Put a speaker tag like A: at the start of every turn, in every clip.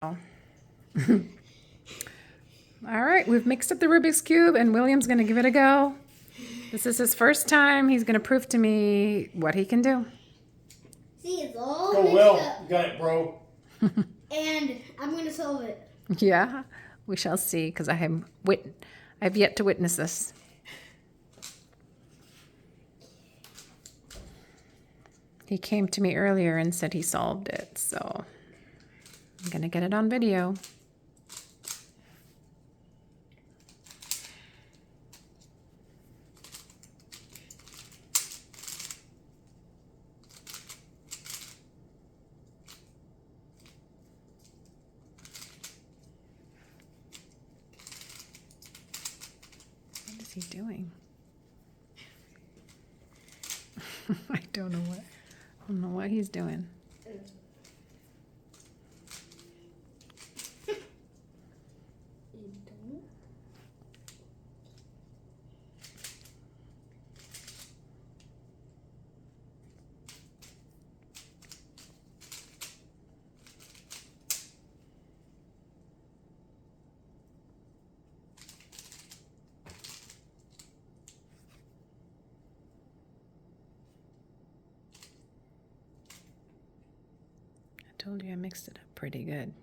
A: All right, we've mixed up the Rubik's Cube and William's going to give it a go. This is his first time. He's going to prove to me what he can do.
B: See, it's all
C: Oh,
B: mixed
C: well,
B: up.
C: you got it, bro.
B: And I'm going to solve it.
A: Yeah, we shall see, because I've yet to witness this. He came to me earlier and said he solved it, so I'm going to get it on video. What is he doing? I don't know what he's doing. I told you I mixed it up pretty good.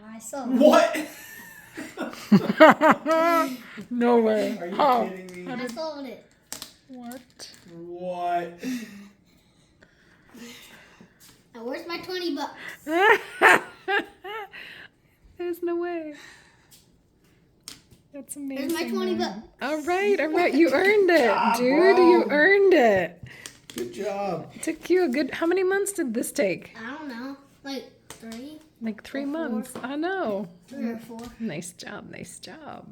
B: I solved it.
C: What?
A: No way.
C: Are you kidding me?
B: I solved it.
A: What?
C: What?
B: Now, where's my $20?
A: There's no way. That's amazing.
B: There's my $20.
A: All right. You earned it,
C: job,
A: dude.
C: bro.
A: You earned it.
C: Good job.
A: It took you a good. How many months did this take?
B: I don't know. Like 3?
A: Like 3
B: Or 4.
A: months. I know.
B: 3 or 4.
A: Nice job. Nice job.